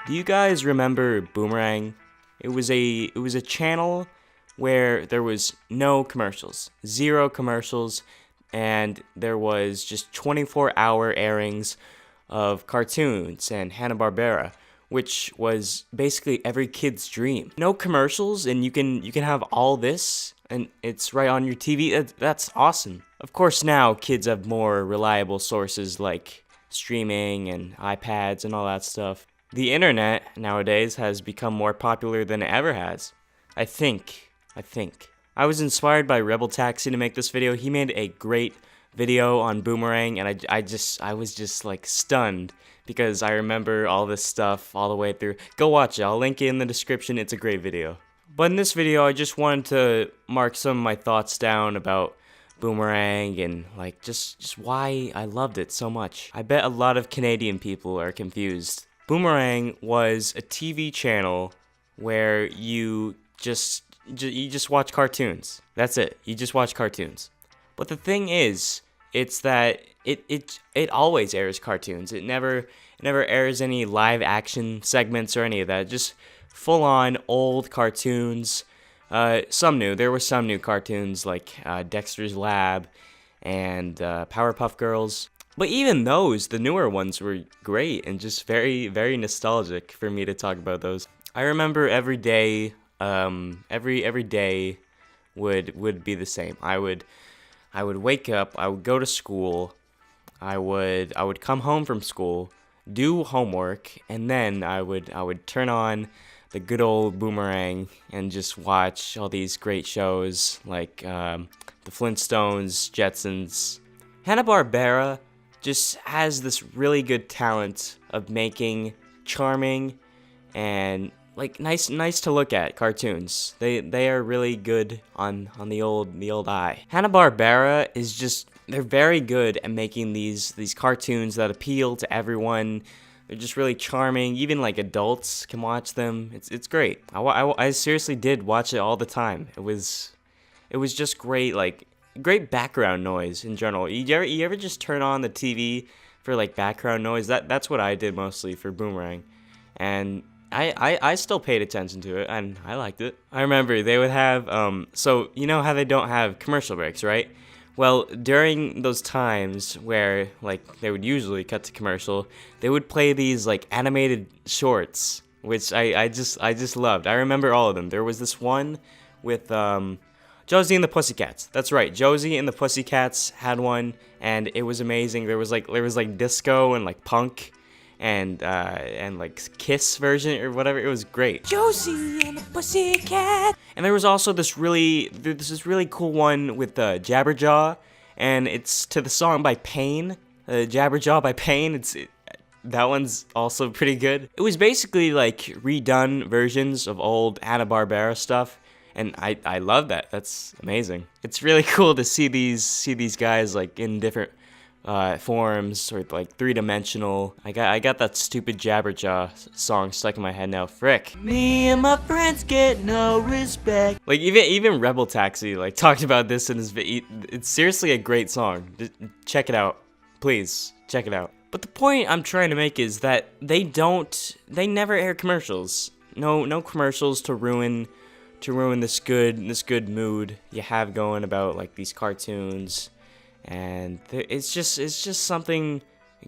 Do you guys remember Boomerang? It was a channel where there was no commercials, zero commercials, and there was just 24-hour airings of cartoons and Hanna-Barbara, which was basically every kid's dream. No commercials, and you can have all this, and it's right on your TV. That's awesome. Of course, now kids have more reliable sources like streaming and iPads and all that stuff. The internet nowadays has become more popular than it ever has. I think. I was inspired by Rebel Taxi to make this video. He made a great video on Boomerang, and I was just like stunned because I remember all this stuff all the way through. Go watch it. I'll link it in the description. It's a great video. But in this video, I just wanted to mark some of my thoughts down about Boomerang and like just why I loved it so much. I bet a lot of Canadian people are confused. Boomerang was a TV channel where you just watch cartoons. That's it. You just watch cartoons. But the thing is, it's that it always airs cartoons. It never airs any live action segments or any of that. Just full on old cartoons. Some new. There were some new cartoons like Dexter's Lab and Powerpuff Girls. But even those, the newer ones, were great and just very, very nostalgic for me to talk about those. I remember every day, every day would be the same. I would wake up, I would go to school, I would come home from school, do homework, and then I would turn on the good old Boomerang and just watch all these great shows like the Flintstones, Jetsons. Hanna-Barbara just has this really good talent of making charming and like nice to look at cartoons. They are really good on the old eye. Hanna-Barbera is just, they're very good at making these cartoons that appeal to everyone. They're just really charming. Even like adults can watch them. It's great. I seriously did watch it all the time. It was just great, like great background noise in general. You ever just turn on the TV for like background noise? That's what I did mostly for Boomerang, and I still paid attention to it and I liked it. I remember they would have so you know how they don't have commercial breaks, right? Well, during those times where like they would usually cut to commercial, they would play these like animated shorts, which I just loved. I remember all of them. There was this one with Josie and the Pussycats. That's right, Josie and the Pussycats had one, and it was amazing. There was like disco and like punk, and like Kiss version or whatever. It was great. Josie and the Pussycat. And there was also this really cool one with Jabberjaw, and it's to the song by Pain, Jabberjaw by Pain. That one's also pretty good. It was basically like redone versions of old Hanna-Barbera stuff. And I love that. That's amazing. It's really cool to see these guys like in different forms or like three-dimensional. I got that stupid Jabberjaw song stuck in my head now. Frick. Me and my friends get no respect. Like even Rebel Taxi like talked about this in his video. It's seriously a great song. Just check it out, please. Check it out. But the point I'm trying to make is that they never air commercials. No commercials to ruin this good mood you have going about like these cartoons, and it's just something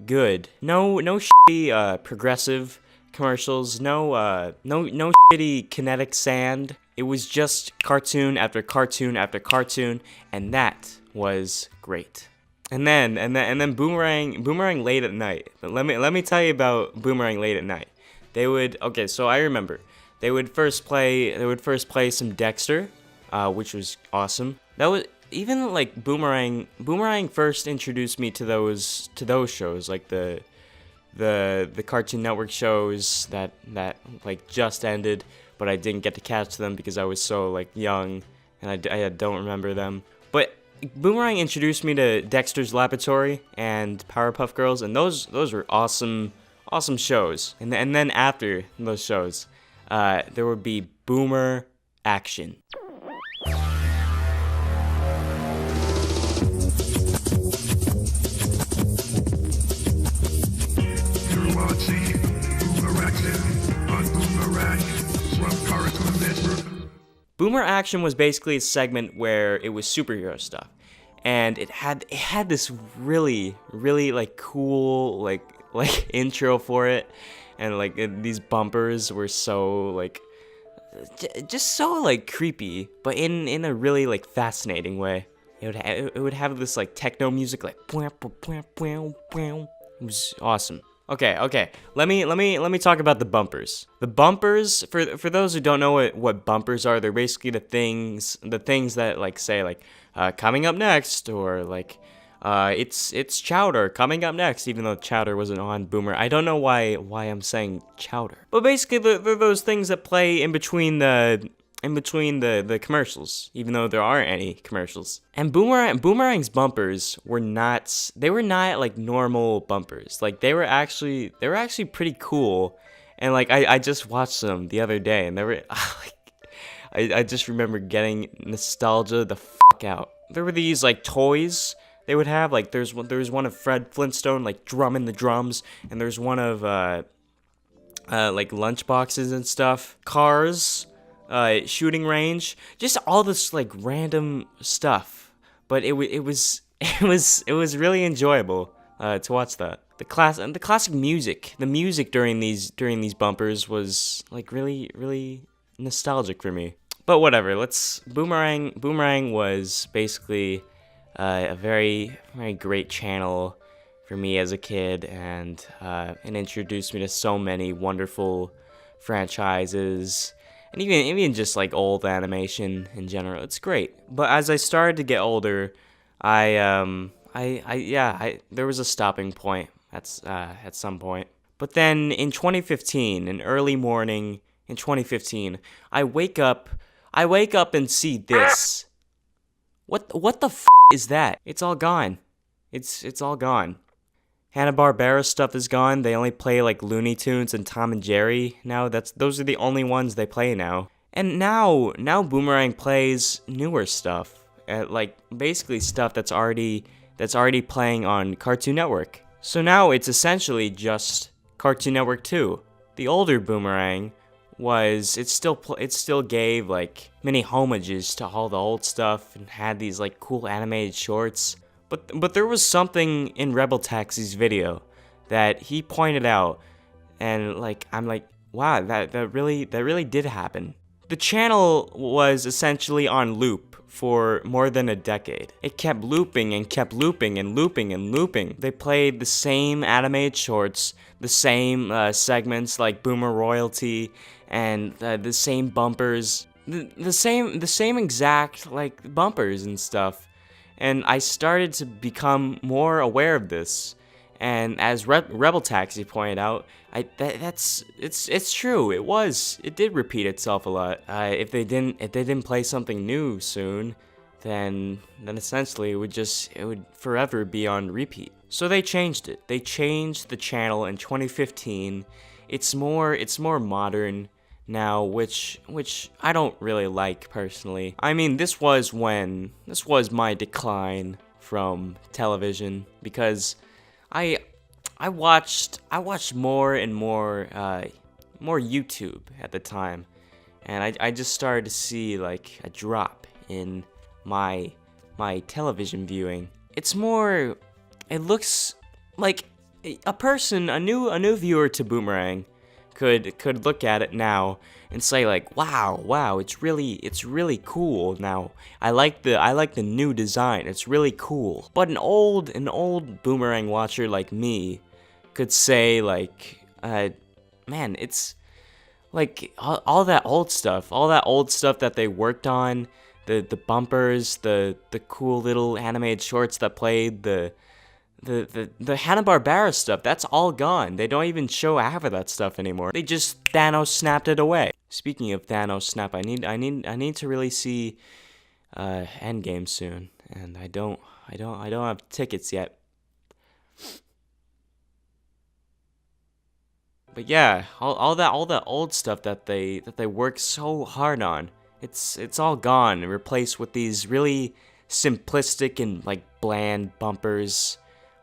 good. No shitty progressive commercials. No shitty kinetic sand. It was just cartoon after cartoon after cartoon, and that was great. And then Boomerang late at night. But let me tell you about Boomerang late at night. So I remember. They would first play some Dexter, which was awesome. That was even like Boomerang. Boomerang first introduced me to those shows, like the Cartoon Network shows that like just ended, but I didn't get to catch them because I was so like young and I don't remember them. But Boomerang introduced me to Dexter's Laboratory and Powerpuff Girls, and those were awesome shows. And then after those shows, there would be Boomer Action. You're watching Boomerang Nostalgia. Boomer Action was basically a segment where it was superhero stuff, and it had this really like cool like intro for it, and like these bumpers were so like just so like creepy, but in a really like fascinating way. It would have this like techno music like it was awesome. Okay. Let me talk about the bumpers. The bumpers, for those who don't know what bumpers are, they're basically the things that like say like coming up next, or like it's Chowder coming up next, even though Chowder wasn't on Boomer. I don't know why I'm saying Chowder. But basically they're those things that play in between the commercials, even though there aren't any commercials. And Boomerang's bumpers were not like normal bumpers. Like they were actually pretty cool. And like I just watched them the other day, and they were like I just remember getting nostalgia the fuck out. There were these like toys they would have, like there was one of Fred Flintstone like drumming the drums, and there's one of like lunchboxes and stuff, cars, shooting range, just all this like random stuff. But it was really enjoyable to watch that. The classic music, the music during these bumpers was like really nostalgic for me. But whatever. Boomerang was basically a very great channel for me as a kid, and it introduced me to so many wonderful franchises. And even just like old animation in general, it's great. But as I started to get older, there was a stopping point at some point. But then in 2015, an early morning in 2015, I wake up and see this. What the f is that? It's all gone. It's all gone. Hanna-Barbara stuff is gone. They only play like Looney Tunes and Tom and Jerry now. Those are the only ones they play now. And now Boomerang plays newer stuff, like basically stuff that's already playing on Cartoon Network. So now it's essentially just Cartoon Network 2. The older Boomerang it still gave like many homages to all the old stuff, and had these like cool animated shorts. But there was something in Rebel Taxi's video that he pointed out, and like I'm like, wow, that really did happen. The channel was essentially on loop for more than a decade. It kept looping and kept looping and looping and looping. They played the same animated shorts, the same segments like Boomer Royalty, and the same bumpers, the same exact like bumpers and stuff. And I started to become more aware of this. And as Rebel Taxi pointed out, it's true. It did repeat itself a lot. If they didn't play something new soon, then essentially it would forever be on repeat. So they changed it. They changed the channel in 2015. It's more modern now, which I don't really like personally. I mean, this was my decline from television, because I watched more and more YouTube at the time, and I just started to see like a drop in my television viewing. It looks like a new viewer to Boomerang could look at it now and say like, wow, it's really cool now. I like the new design. It's really cool. But an old Boomerang watcher like me could say like, man, it's like all that old stuff that they worked on, the bumpers, the cool little animated shorts that played, the Hanna-Barbara stuff, that's all gone. They don't even show half of that stuff anymore. They just Thanos snapped it away. Speaking of Thanos snap, I need to really see Endgame soon, and I don't have tickets yet. But yeah, all that old stuff that they worked so hard on, it's all gone and replaced with these really simplistic and like bland bumpers.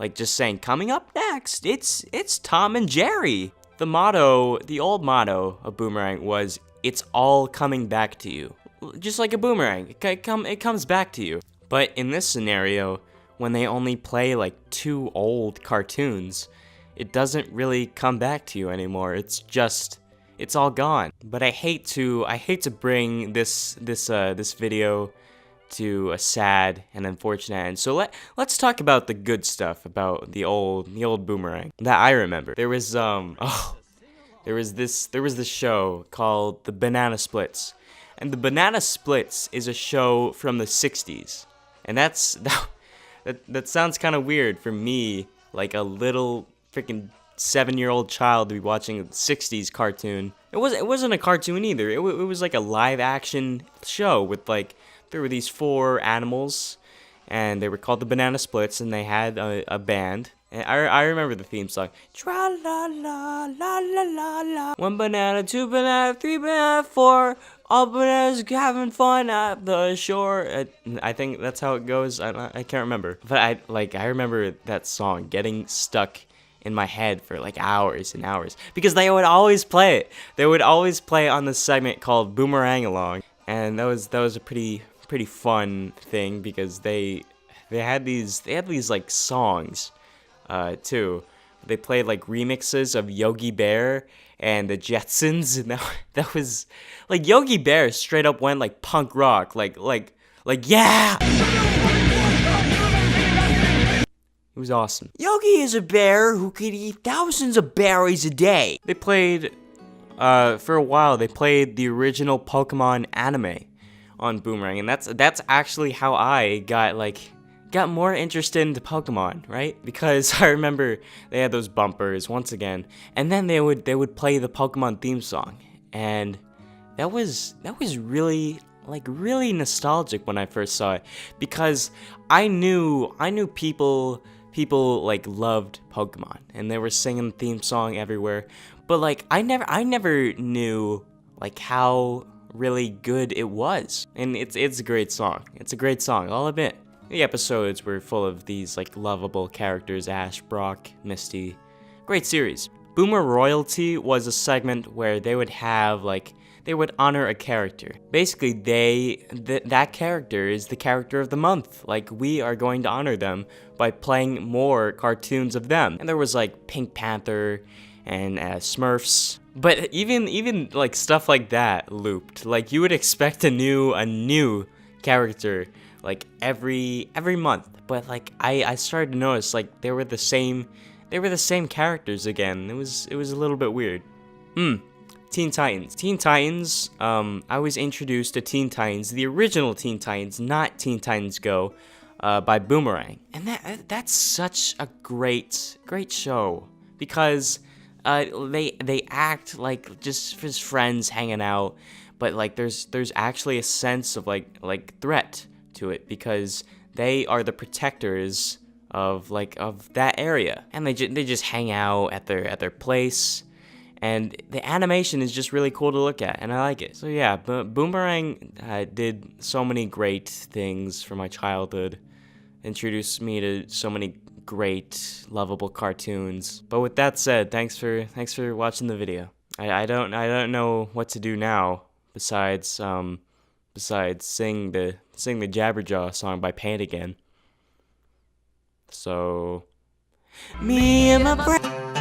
Like just saying, coming up next, it's Tom and Jerry. The old motto of Boomerang was, it's all coming back to you. just like a boomerang. It comes back to you. But in this scenario, when they only play like 2 old cartoons, it doesn't really come back to you anymore. It's all gone. But I hate to bring this video to a sad and unfortunate end. So let's talk about the good stuff about the old Boomerang that I remember. There was this show called The Banana Splits. And The Banana Splits is a show from the 60s. And that sounds kind of weird for me, like a little freaking 7-year-old child to be watching a 60s cartoon. It wasn't a cartoon either. It was like a live action show with like, there were these 4 animals, and they were called the Banana Splits, and they had a band. And I remember the theme song. Tra la la la la la la. 1 banana, 2 banana, 3 banana, 4. All bananas having fun at the shore. I think that's how it goes. I can't remember. But I remember that song getting stuck in my head for like hours and hours, because they would always play it. They would always play it on this segment called Boomerang Along, and that was a pretty fun thing, because they had these like songs too. They played like remixes of Yogi Bear and the Jetsons, and that was like, Yogi Bear straight up went like punk rock, like yeah. It was awesome. Yogi is a bear who could eat thousands of berries a day. They played, for a while, they played the original Pokemon anime on Boomerang, and that's actually how I got more interested into Pokemon, right? Because I remember they had those bumpers once again, and then they would play the Pokemon theme song, and that was really nostalgic when I first saw it, because I knew people like loved Pokemon, and they were singing the theme song everywhere, but like I never knew like how really good it was. And it's a great song. It's a great song, I'll admit. The episodes were full of these like lovable characters: Ash, Brock, Misty. Great series. Boomer Royalty was a segment where they would have they would honor a character. Basically, that character is the character of the month. Like, we are going to honor them by playing more cartoons of them. And there was like Pink Panther and Smurfs. But even like stuff like that looped. Like, you would expect a new character like every month. But like I started to notice like they were the same characters again. It was a little bit weird. Teen Titans. I was introduced to Teen Titans, the original Teen Titans, not Teen Titans Go, by Boomerang. And that's such a great show, because they act like just friends hanging out, but like there's actually a sense of like threat to it, because they are the protectors of that area, and they just hang out at their place. And the animation is just really cool to look at, and I like it. So yeah, Boomerang did so many great things for my childhood, introduced me to so many great, lovable cartoons. But with that said, thanks for watching the video. I don't know what to do now besides sing the Jabberjaw song by Paint Again. So, me and my friend.